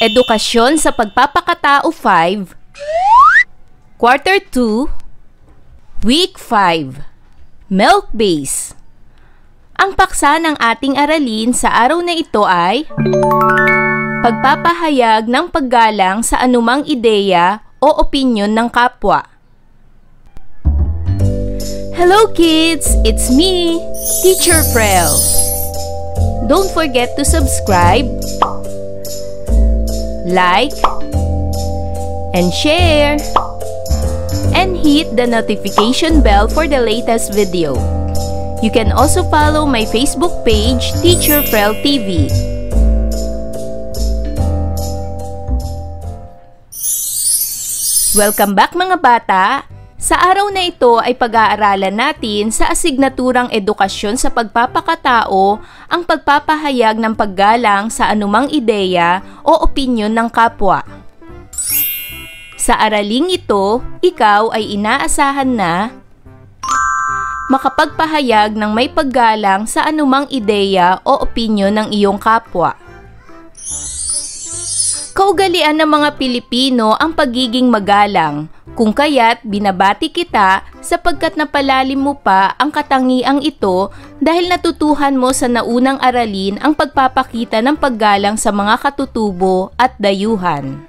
Edukasyon sa Pagpapakatao 5, Quarter 2, Week 5, Milk Base. Ang paksa ng ating aralin sa araw na ito ay pagpapahayag ng paggalang sa anumang ideya o opinyon ng kapwa. Hello kids! It's me, Teacher Frel. Don't forget to subscribe, like, and share, and hit the notification bell for the latest video. You can also follow my Facebook page, Teacher Frel TV. Welcome back mga bata! Sa araw na ito ay pag-aaralan natin sa asignaturang edukasyon sa pagpapakatao ang pagpapahayag ng paggalang sa anumang ideya o opinyon ng kapwa. Sa araling ito, ikaw ay inaasahan na makapagpahayag ng may paggalang sa anumang ideya o opinyon ng iyong kapwa. Kaugalian ng mga Pilipino ang pagiging magalang, kung kaya't binabati kita sapagkat napalalim mo pa ang katangiang ito dahil natutuhan mo sa naunang aralin ang pagpapakita ng paggalang sa mga katutubo at dayuhan.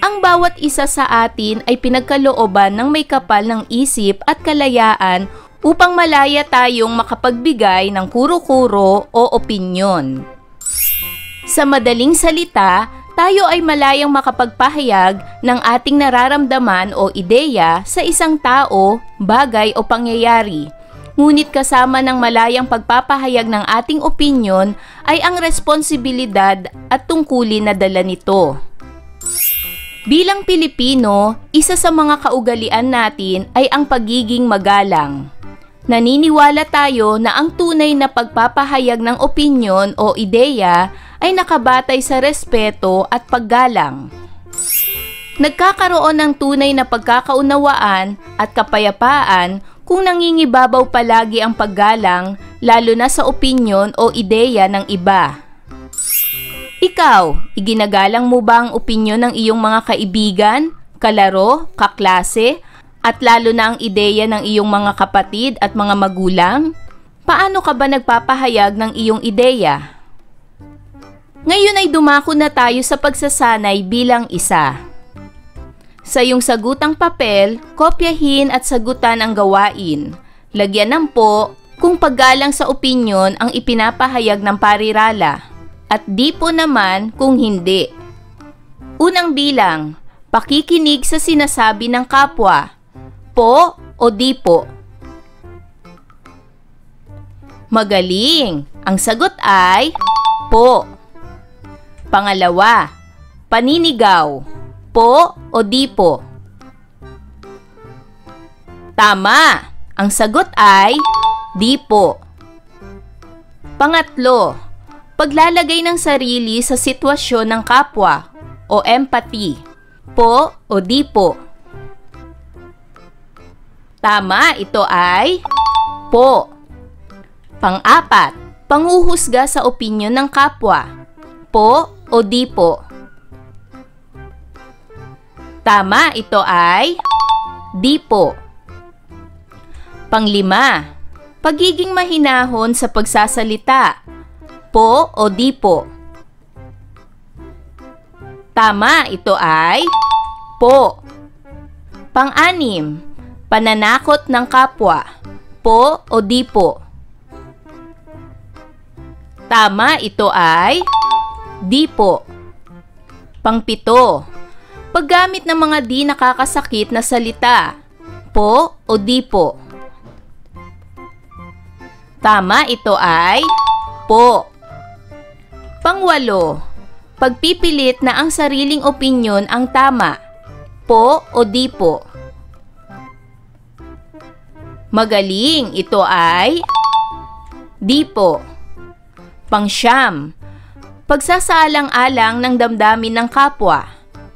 Ang bawat isa sa atin ay pinagkalooban ng may kapal ng isip at kalayaan upang malaya tayong makapagbigay ng kuro-kuro o opinyon. Sa madaling salita, tayo ay malayang makapagpahayag ng ating nararamdaman o ideya sa isang tao, bagay o pangyayari. Ngunit kasama ng malayang pagpapahayag ng ating opinyon ay ang responsibilidad at tungkulin na dala nito. Bilang Pilipino, isa sa mga kaugalian natin ay ang pagiging magalang. Naniniwala tayo na ang tunay na pagpapahayag ng opinyon o ideya ay nakabatay sa respeto at paggalang. Nagkakaroon ng tunay na pagkakaunawaan at kapayapaan kung nangingibabaw palagi ang paggalang, lalo na sa opinyon o ideya ng iba. Ikaw, iginagalang mo ba ang opinyon ng iyong mga kaibigan, kalaro, kaklase, at lalo na ang ideya ng iyong mga kapatid at mga magulang? Paano ka ba nagpapahayag ng iyong ideya? Ngayon ay dumako na tayo sa pagsasanay bilang isa. Sa iyong sagutang papel, kopyahin at sagutan ang gawain. Lagyan ng po kung paggalang sa opinyon ang ipinapahayag ng parirala at di po naman kung hindi. Unang bilang, pakikinig sa sinasabi ng kapwa. Po o di po? Magaling! Ang sagot ay po. Pangalawa, paninigaw. Po o di po? Tama! Ang sagot ay di po. Pangatlo, paglalagay ng sarili sa sitwasyon ng kapwa o empathy. Po o di po? Tama, ito ay po. Pang-apat, panghuhusga sa opinyon ng kapwa. Po o di po? Tama, ito ay di po. Panglima, pagiging mahinahon sa pagsasalita. Po o di po? Tama, ito ay po. Pang-anim, pananakot ng kapwa. Po o di po? Tama, ito ay di po. Pangpito, paggamit ng mga di nakakasakit na salita. Po o di po? Tama, ito ay po. Pangwalo, pagpipilit na ang sariling opinyon ang tama. Po o di po? Magaling, ito ay di po. Pangsyam, pagsasaalang-alang ng damdamin ng kapwa.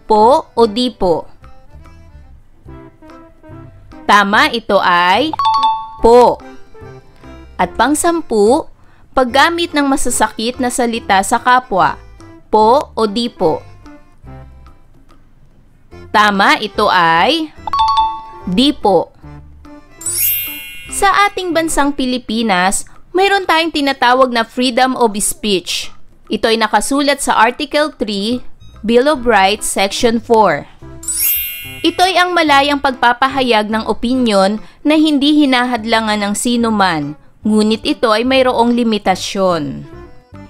Po o di po? Tama, ito ay po. At pang-10, paggamit ng masasakit na salita sa kapwa. Po o di po? Tama, ito ay di po. Sa ating bansang Pilipinas, mayroon tayong tinatawag na freedom of speech. Ito ay nakasulat sa Article 3, Bill of Rights, Section 4. Ito ay ang malayang pagpapahayag ng opinyon na hindi hinahadlangan ng sino man, ngunit ito ay mayroong limitasyon.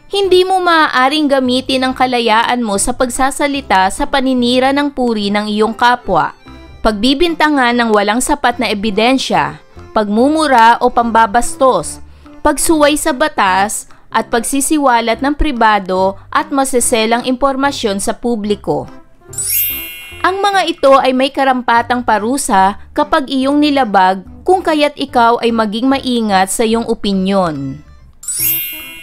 Hindi mo maaaring gamitin ang kalayaan mo sa pagsasalita sa paninira ng puri ng iyong kapwa, pagbibintangan ng walang sapat na ebidensya, pagmumura o pambabastos, pagsuway sa batas, at pagsisiwalat ng pribado at maseselang impormasyon sa publiko. Ang mga ito ay may karampatang parusa kapag iyong nilabag, kung kaya't ikaw ay maging maingat sa iyong opinyon.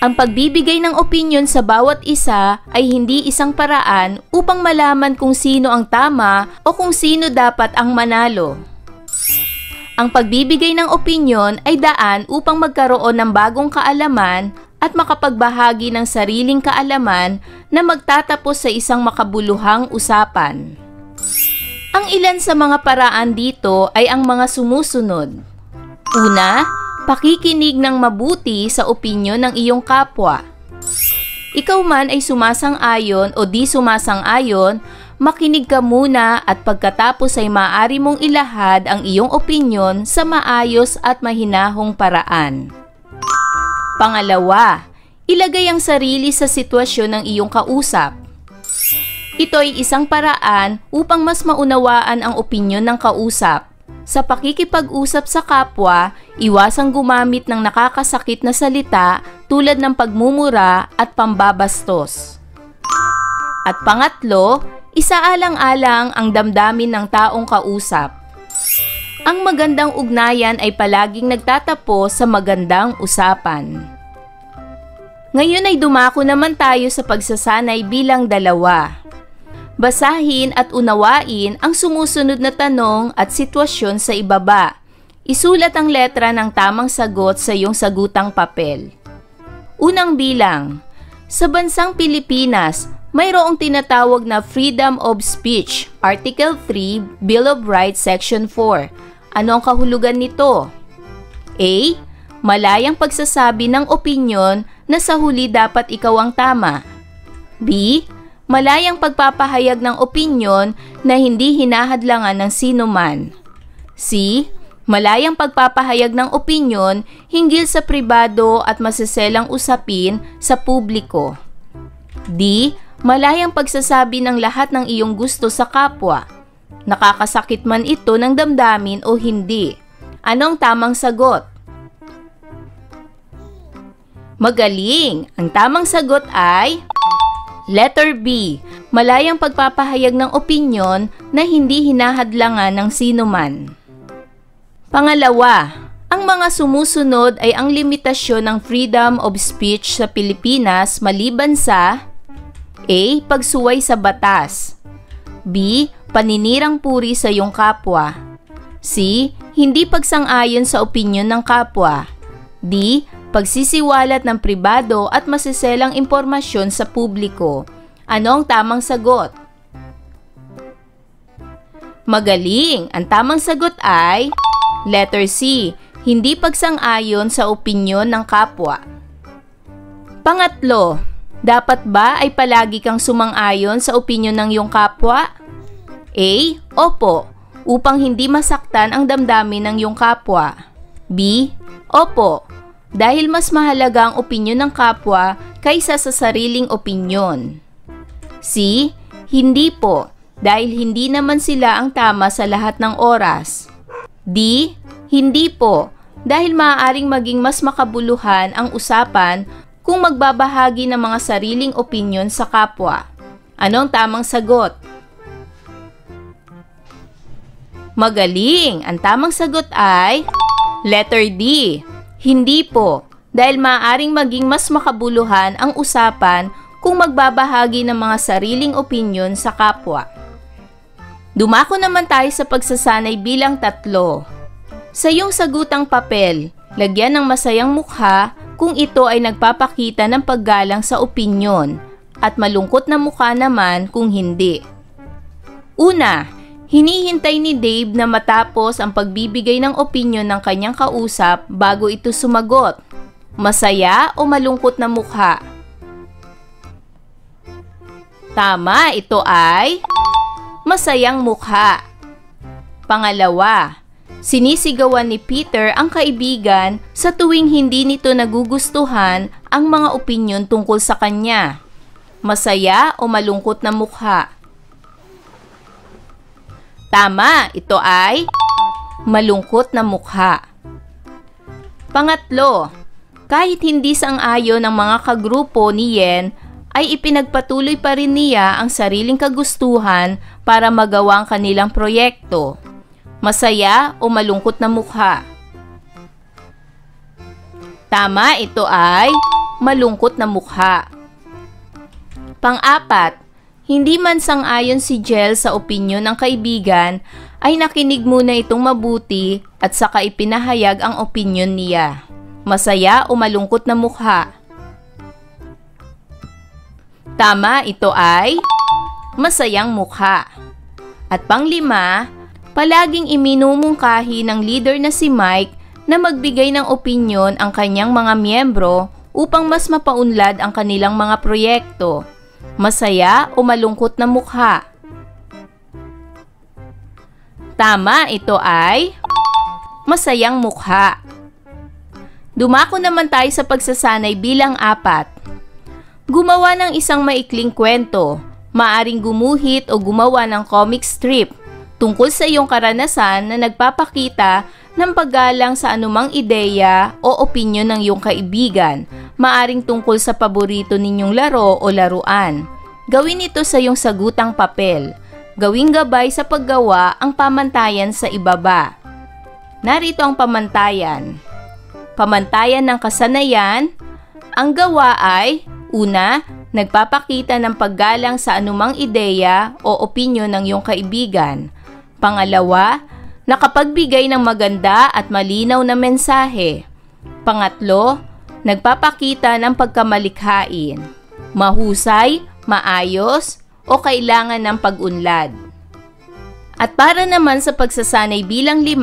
Ang pagbibigay ng opinyon sa bawat isa ay hindi isang paraan upang malaman kung sino ang tama o kung sino dapat ang manalo. Ang pagbibigay ng opinyon ay daan upang magkaroon ng bagong kaalaman at makapagbahagi ng sariling kaalaman na magtatapos sa isang makabuluhang usapan. Ang ilan sa mga paraan dito ay ang mga sumusunod. Una, pakikinig ng mabuti sa opinyon ng iyong kapwa. Ikaw man ay sumasang-ayon o di sumasang-ayon, makinig ka muna at pagkatapos ay maaari mong ilahad ang iyong opinyon sa maayos at mahinahong paraan. Pangalawa, ilagay ang sarili sa sitwasyon ng iyong kausap. Ito ay isang paraan upang mas maunawaan ang opinyon ng kausap. Sa pakikipag-usap sa kapwa, iwasang gumamit ng nakakasakit na salita tulad ng pagmumura at pambabastos. At pangatlo, isaalang-alang ang damdamin ng taong kausap. Ang magandang ugnayan ay palaging nagtatapos sa magandang usapan. Ngayon ay dumako naman tayo sa pagsasanay bilang dalawa. Basahin at unawain ang sumusunod na tanong at sitwasyon sa ibaba. Isulat ang letra ng tamang sagot sa iyong sagutang papel. Unang bilang, sa bansang Pilipinas, mayroong tinatawag na Freedom of Speech, Article 3, Bill of Rights, Section 4. Ano ang kahulugan nito? A. Malayang pagsasabi ng opinyon na sa huli dapat ikaw ang tama. B. Malayang pagpapahayag ng opinyon na hindi hinahadlangan ng sino man. C. Malayang pagpapahayag ng opinyon hinggil sa pribado at maseselang usapin sa publiko. D. Malayang pagsasabi ng lahat ng iyong gusto sa kapwa. Nakakasakit man ito ng damdamin o hindi. Anong tamang sagot? Magaling! Ang tamang sagot ay letter B. Malayang pagpapahayag ng opinyon na hindi hinahadlangan ng sino man. Pangalawa, ang mga sumusunod ay ang limitasyon ng freedom of speech sa Pilipinas maliban sa A. Pagsuway sa batas. B. Paninirang puri sa iyong kapwa. C. Hindi pagsang-ayon sa opinyon ng kapwa. D. Pagsisiwalat ng pribado at masiselang impormasyon sa publiko. Ano ang tamang sagot? Magaling! Ang tamang sagot ay letter C. Hindi pagsang-ayon sa opinyon ng kapwa. Pangatlo, dapat ba ay palagi kang sumang-ayon sa opinyon ng iyong kapwa? A. Opo, upang hindi masaktan ang damdamin ng iyong kapwa. B. Opo, dahil mas mahalaga ang opinyon ng kapwa kaysa sa sariling opinyon. C. Hindi po, dahil hindi naman sila ang tama sa lahat ng oras. D. Hindi po, dahil maaaring maging mas makabuluhan ang usapan kung magbabahagi ng mga sariling opinyon sa kapwa. Anong tamang sagot? Magaling! Ang tamang sagot ay letter D. Hindi po, dahil maaaring maging mas makabuluhan ang usapan kung magbabahagi ng mga sariling opinyon sa kapwa. Dumako naman tayo sa pagsasanay bilang 3. Sa iyong sagutang papel, lagyan ng masayang mukha kung ito ay nagpapakita ng paggalang sa opinyon at malungkot na mukha naman kung hindi. Una, hinihintay ni Dave na matapos ang pagbibigay ng opinyon ng kanyang kausap bago ito sumagot. Masaya o malungkot na mukha? Tama, ito ay masayang mukha. Pangalawa, sinisigawan ni Peter ang kaibigan sa tuwing hindi nito nagugustuhan ang mga opinyon tungkol sa kanya. Masaya o malungkot na mukha? Tama, ito ay malungkot na mukha. Pangatlo, kahit hindi sang-ayon ng mga kagrupo ni Yen, ay ipinagpatuloy pa rin niya ang sariling kagustuhan para magawa ang kanilang proyekto. Masaya o malungkot na mukha? Tama, ito ay malungkot na mukha. Pang-apat, hindi man sang-ayon si Jel sa opinyon ng kaibigan, ay nakinig muna itong mabuti at saka ipinahayag ang opinyon niya. Masaya o malungkot na mukha? Tama, ito ay masayang mukha. At panglima, palaging iminumungkahi ng leader na si Mike na magbigay ng opinyon ang kanyang mga miyembro upang mas mapaunlad ang kanilang mga proyekto. Masaya o malungkot na mukha? Tama, ito ay masayang mukha. Dumako naman tayo sa pagsasanay bilang 4. Gumawa ng isang maikling kwento, maaring gumuhit o gumawa ng comic strip tungkol sa iyong karanasan na nagpapakita ng paggalang sa anumang ideya o opinyon ng iyong kaibigan, maaring tungkol sa paborito ninyong laro o laruan. Gawin ito sa iyong sagutang papel. Gawing gabay sa paggawa ang pamantayan sa ibaba. Narito ang pamantayan. Pamantayan ng kasanayan. Ang gawa ay: una, nagpapakita ng paggalang sa anumang ideya o opinyon ng iyong kaibigan. Pangalawa, nakapagbigay ng maganda at malinaw na mensahe. Pangatlo, nagpapakita ng pagkamalikhain. Mahusay, maayos, o kailangan ng pag-unlad. At para naman sa pagsasanay bilang 5,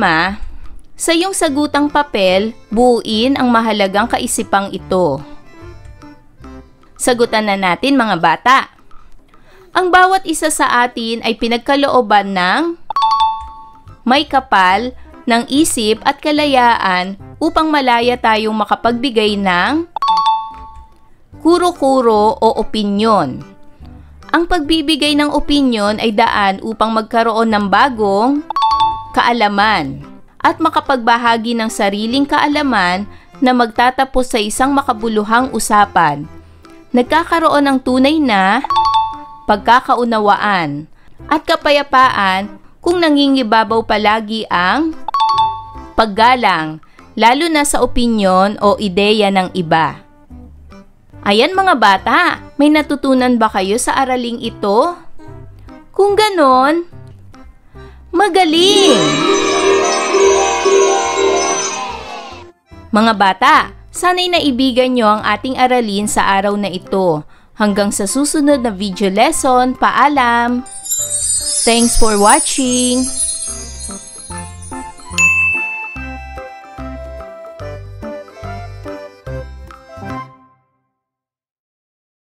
sa iyong sagutang papel, buuin ang mahalagang kaisipang ito. Sagutan na natin mga bata. Ang bawat isa sa atin ay pinagkalooban ng may kapal ng isip at kalayaan upang malaya tayong makapagbigay ng kuro-kuro o opinyon. Ang pagbibigay ng opinyon ay daan upang magkaroon ng bagong kaalaman at makapagbahagi ng sariling kaalaman na magtatapos sa isang makabuluhang usapan. Nagkakaroon ng tunay na pagkakaunawaan at kapayapaan kung nangingibabaw palagi ang paggalang, lalo na sa opinyon o ideya ng iba. Ayan mga bata, may natutunan ba kayo sa araling ito? Kung ganon, magaling! Mga bata, sana'y naibigan nyo ang ating aralin sa araw na ito. Hanggang sa susunod na video lesson, paalam! Thanks for watching!